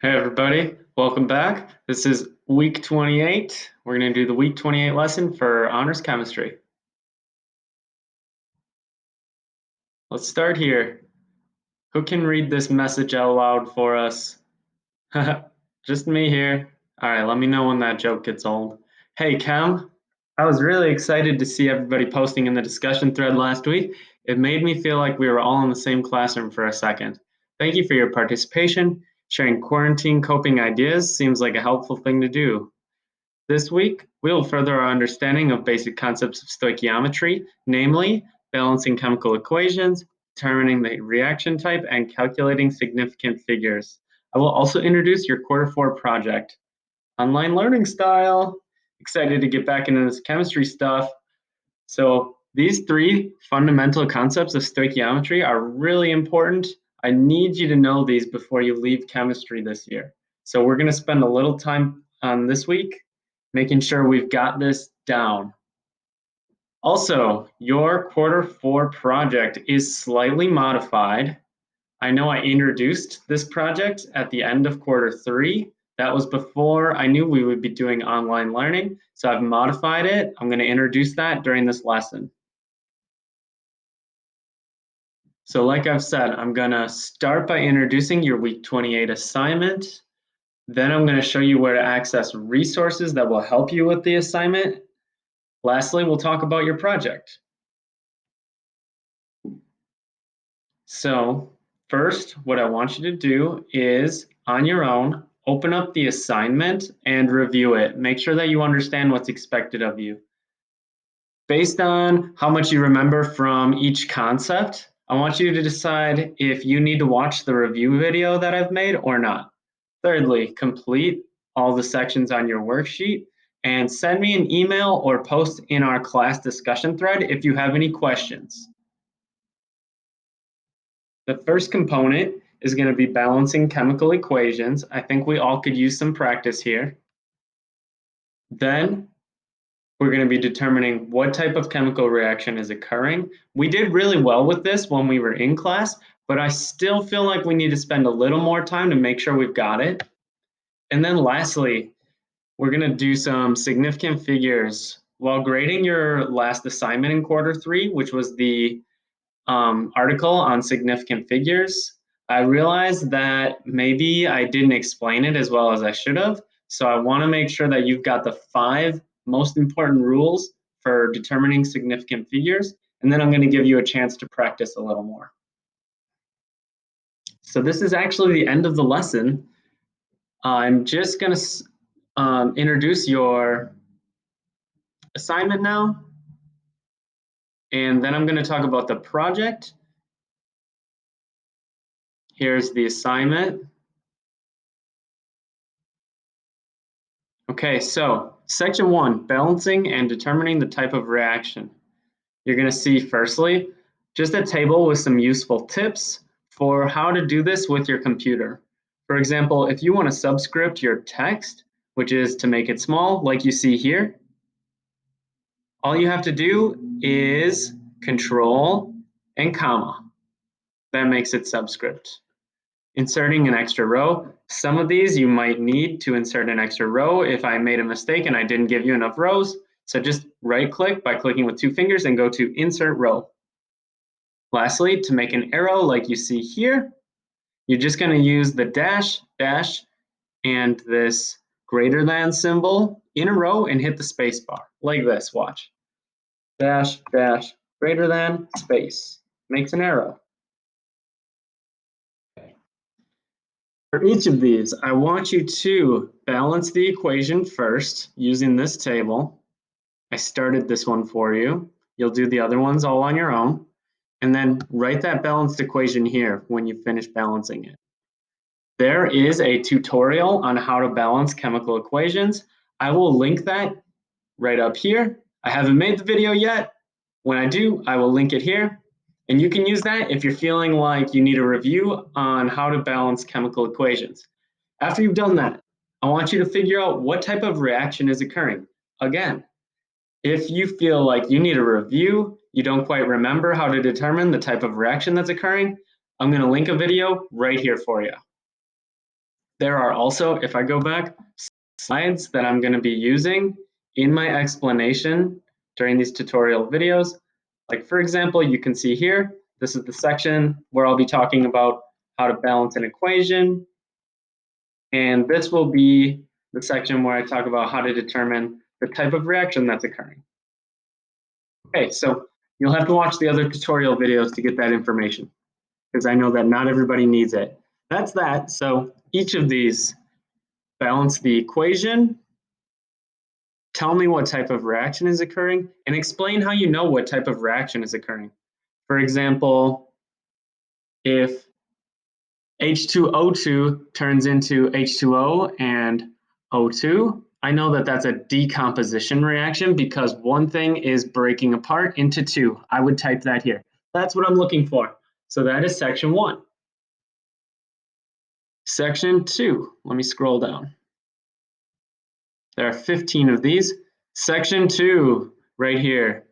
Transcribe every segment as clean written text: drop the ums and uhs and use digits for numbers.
Hey everybody, welcome back. This is week 28. We're going to do the week 28 lesson for honors chemistry. Let's start here. Who can read this message out loud for us? Just me here. All right, let me know when that joke gets old. Hey Chem, I was really excited to see everybody posting in the discussion thread last week. It made me feel like we were all in the same classroom for a second. Thank you for your participation. Sharing quarantine coping ideas seems like a helpful thing to do. This week, we will further our understanding of basic concepts of stoichiometry, namely balancing chemical equations, determining the reaction type, and calculating significant figures. I will also introduce your quarter 4 project. Online learning style. Excited to get back into this chemistry stuff. So these three fundamental concepts of stoichiometry are really important. I need you to know these before you leave chemistry this year. So we're going to spend a little time on this week making sure we've got this down. Also, your quarter 4 project is slightly modified. I know I introduced this project at the end of quarter 3. That was before I knew we would be doing online learning, so I've modified it. I'm going to introduce that during this lesson. So like I've said, I'm going to start by introducing your week 28 assignment. Then I'm going to show you where to access resources that will help you with the assignment. Lastly, we'll talk about your project. So first, what I want you to do is, on your own, open up the assignment and review it. Make sure that you understand what's expected of you. Based on how much you remember from each concept, I want you to decide if you need to watch the review video that I've made or not. Thirdly, complete all the sections on your worksheet and send me an email or post in our class discussion thread if you have any questions. The first component is going to be balancing chemical equations. I think we all could use some practice here. Then we're going to be determining what type of chemical reaction is occurring. We did really well with this when we were in class, but I still feel like we need to spend a little more time to make sure we've got it. And then lastly, we're going to do some significant figures. While grading your last assignment in quarter 3, which was the article on significant figures, I realized that maybe I didn't explain it as well as I should have. So I want to make sure that you've got the 5 most important rules for determining significant figures, and then I'm going to give you a chance to practice a little more. So this is actually the end of the lesson. I'm just going to introduce your assignment now, and then I'm going to talk about the project. Here's the assignment. Okay, so section 1, balancing and determining the type of reaction. You're going to see, firstly, just a table with some useful tips for how to do this with your computer. For example, if you want to subscript your text, which is to make it small, like you see here, all you have to do is Control and comma. That makes it subscript. Inserting an extra row. Some of these you might need to insert an extra row if I made a mistake and I didn't give you enough rows. So just right click by clicking with 2 fingers and go to Insert Row. Lastly, to make an arrow like you see here, you're just going to use the dash, dash, and this greater than symbol in a row and hit the space bar like this. Watch. Dash, dash, greater than, space. Makes an arrow. For each of these, I want you to balance the equation first using this table. I started this one for you. You'll do the other ones all on your own. And then write that balanced equation here when you finish balancing it. There is a tutorial on how to balance chemical equations. I will link that right up here. I haven't made the video yet. When I do, I will link it here. And you can use that if you're feeling like you need a review on how to balance chemical equations. After you've done that, I want you to figure out what type of reaction is occurring. Again, if you feel like you need a review, you don't quite remember how to determine the type of reaction that's occurring, I'm going to link a video right here for you. There are also, if I go back, slides that I'm going to be using in my explanation during these tutorial videos. Like for example, you can see here, this is the section where I'll be talking about how to balance an equation. And this will be the section where I talk about how to determine the type of reaction that's occurring. Okay, so you'll have to watch the other tutorial videos to get that information, because I know that not everybody needs it. That's that. So each of these, balance the equation, tell me what type of reaction is occurring, and explain how you know what type of reaction is occurring. For example, if H2O2 turns into H2O and O2, I know that that's a decomposition reaction because one thing is breaking apart into two. I would type that here. That's what I'm looking for. So that is section 1. Section 2, let me scroll down. There are 15 of these. Section 2, right here,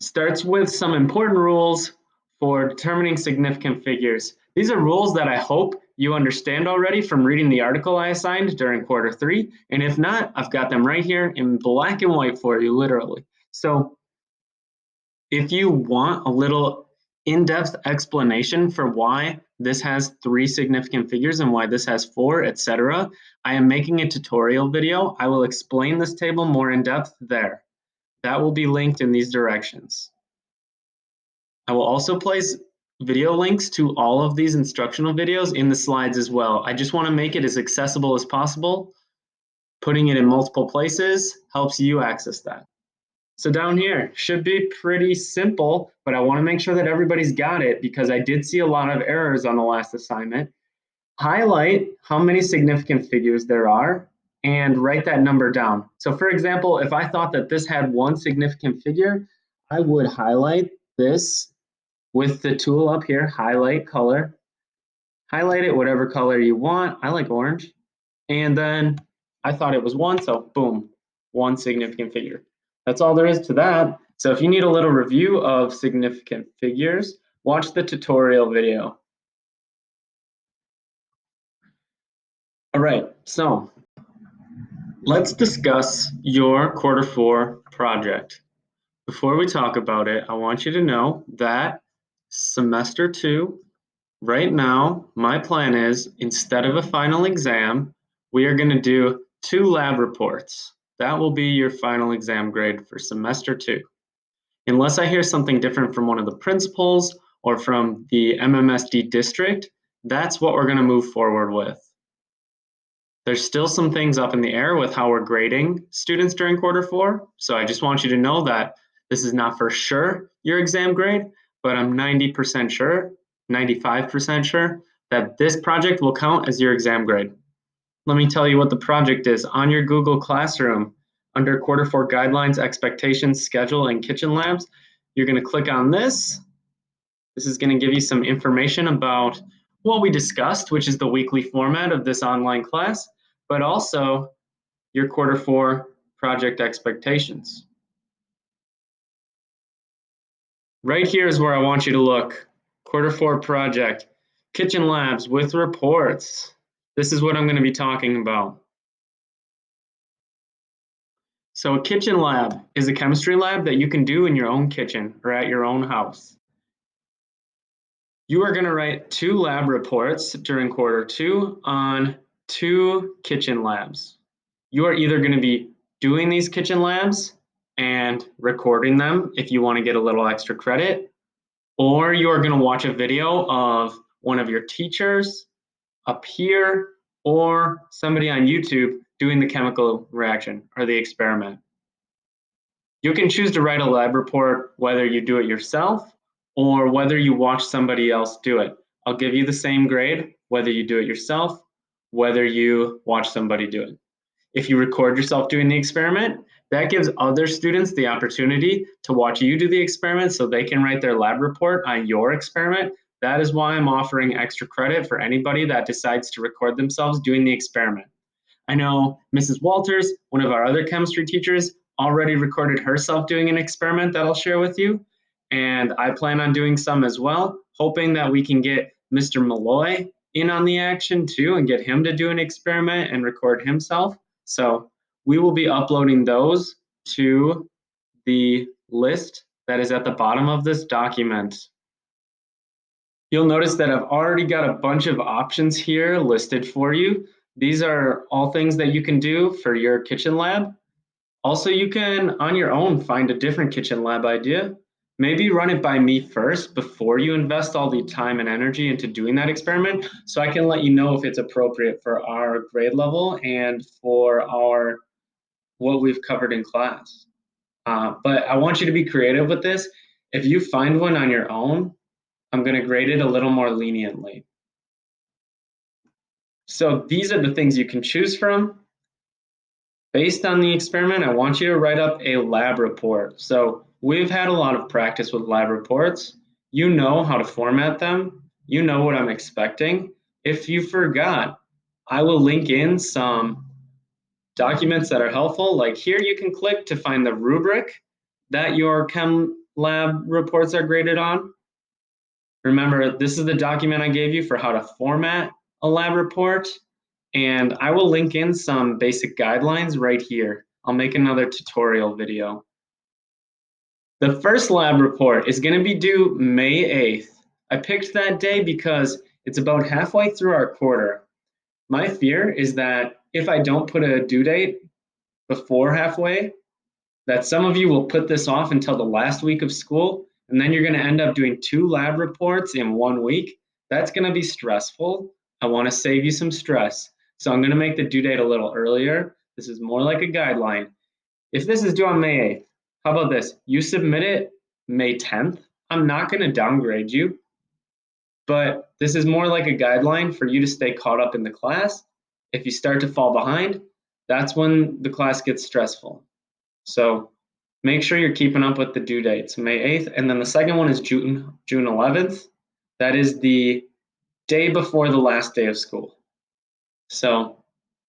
starts with some important rules for determining significant figures. These are rules that I hope you understand already from reading the article I assigned during quarter 3. And if not, I've got them right here in black and white for you, literally. So if you want a little in-depth explanation for why this has 3 significant figures and why this has 4, etc., I am making a tutorial video. I will explain this table more in depth there. That will be linked in these directions. I will also place video links to all of these instructional videos in the slides as well. I just want to make it as accessible as possible. Putting it in multiple places helps you access that. So down here should be pretty simple, but I want to make sure that everybody's got it because I did see a lot of errors on the last assignment. Highlight how many significant figures there are and write that number down. So for example, if I thought that this had 1 significant figure, I would highlight this with the tool up here, highlight color. Highlight it whatever color you want. I like orange. And then I thought it was 1, so boom, 1 significant figure. That's all there is to that. So if you need a little review of significant figures, watch the tutorial video. All right, so let's discuss your quarter 4 project. Before we talk about it, I want you to know that semester 2, right now, my plan is instead of a final exam, we are going to do 2 lab reports. That will be your final exam grade for semester 2. Unless I hear something different from one of the principals or from the MMSD district, that's what we're going to move forward with. There's still some things up in the air with how we're grading students during quarter 4, so I just want you to know that this is not for sure your exam grade, but I'm 90% sure, 95% sure that this project will count as your exam grade. Let me tell you what the project is. On your Google Classroom, under quarter 4 guidelines, expectations, schedule, and kitchen labs, you're going to click on this. This is going to give you some information about what we discussed, which is the weekly format of this online class, but also your quarter 4 project expectations. Right here is where I want you to look. Quarter 4 project, kitchen labs with reports. This is what I'm going to be talking about. So a kitchen lab is a chemistry lab that you can do in your own kitchen or at your own house. You are going to write 2 lab reports during quarter 2 on 2 kitchen labs. You are either going to be doing these kitchen labs and recording them if you want to get a little extra credit, or you are going to watch a video of one of your teachers, a peer, or somebody on YouTube doing the chemical reaction or the experiment. You can choose to write a lab report whether you do it yourself or whether you watch somebody else do it. I'll give you the same grade whether you do it yourself, whether you watch somebody do it. If you record yourself doing the experiment, that gives other students the opportunity to watch you do the experiment so they can write their lab report on your experiment. That is why I'm offering extra credit for anybody that decides to record themselves doing the experiment. I know Mrs. Walters, one of our other chemistry teachers, already recorded herself doing an experiment that I'll share with you. And I plan on doing some as well, hoping that we can get Mr. Malloy in on the action too and get him to do an experiment and record himself. So we will be uploading those to the list that is at the bottom of this document. You'll notice that I've already got a bunch of options here listed for you. These are all things that you can do for your kitchen lab. Also, you can, on your own, find a different kitchen lab idea. Maybe run it by me first before you invest all the time and energy into doing that experiment, so I can let you know if it's appropriate for our grade level and for our what we've covered in class. But I want you to be creative with this. If you find one on your own, I'm going to grade it a little more leniently. So these are the things you can choose from. Based on the experiment, I want you to write up a lab report. So we've had a lot of practice with lab reports. You know how to format them. You know what I'm expecting. If you forgot, I will link in some documents that are helpful. Like here, you can click to find the rubric that your chem lab reports are graded on. Remember, this is the document I gave you for how to format a lab report. And I will link in some basic guidelines right here. I'll make another tutorial video. The first lab report is going to be due May 8th. I picked that day because it's about halfway through our quarter. My fear is that if I don't put a due date before halfway, that some of you will put this off until the last week of school, and then you're going to end up doing 2 lab reports in 1 week. That's going to be stressful. I want to save you some stress. So I'm going to make the due date a little earlier. This is more like a guideline. If this is due on May 8th, how about this? You submit it May 10th. I'm not going to downgrade you, but this is more like a guideline for you to stay caught up in the class. If you start to fall behind, that's when the class gets stressful. So make sure you're keeping up with the due dates, May 8th. And then the second one is June 11th. That is the day before the last day of school. So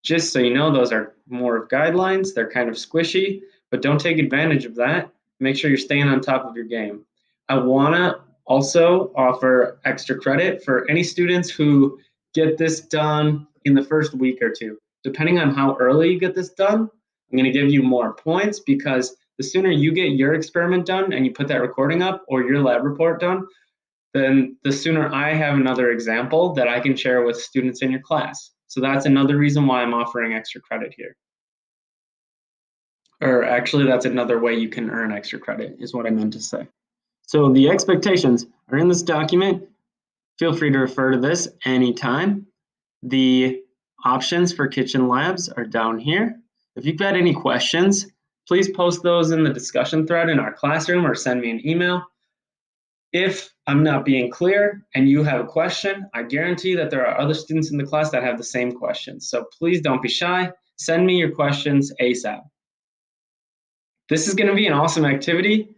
just so you know, those are more of guidelines. They're kind of squishy, but don't take advantage of that. Make sure you're staying on top of your game. I want to also offer extra credit for any students who get this done in the first week or two. Depending on how early you get this done, I'm going to give you more points because the sooner you get your experiment done and you put that recording up or your lab report done, then the sooner I have another example that I can share with students in your class. So that's another reason why I'm offering extra credit here. Or actually, that's another way you can earn extra credit, is what I meant to say. So the expectations are in this document. Feel free to refer to this anytime. The options for kitchen labs are down here. If you've got any questions, please post those in the discussion thread in our classroom or send me an email. If I'm not being clear and you have a question, I guarantee that there are other students in the class that have the same questions. So please don't be shy. Send me your questions ASAP. This is going to be an awesome activity.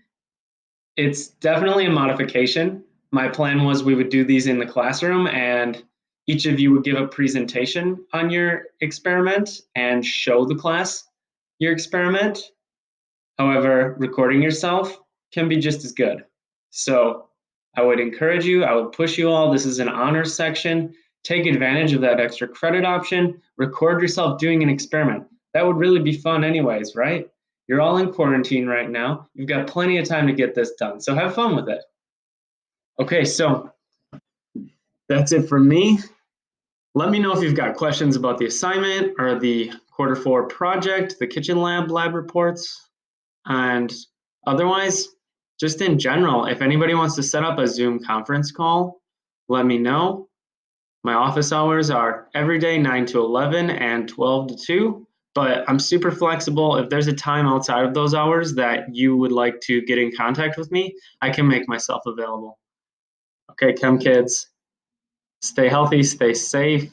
It's definitely a modification. My plan was we would do these in the classroom and each of you would give a presentation on your experiment and show the class your experiment. However, recording yourself can be just as good. So I would encourage you, I would push you all. This is an honors section. Take advantage of that extra credit option. Record yourself doing an experiment. That would really be fun anyways, right? You're all in quarantine right now. You've got plenty of time to get this done. So have fun with it. Okay, so that's it from me. Let me know if you've got questions about the assignment or the quarter 4 project, the kitchen lab reports, and otherwise, just in general, if anybody wants to set up a Zoom conference call, let me know. My office hours are every day 9 to 11 and 12 to 2, but I'm super flexible. If there's a time outside of those hours that you would like to get in contact with me, I can make myself available. Okay, Chem kids, stay healthy, stay safe.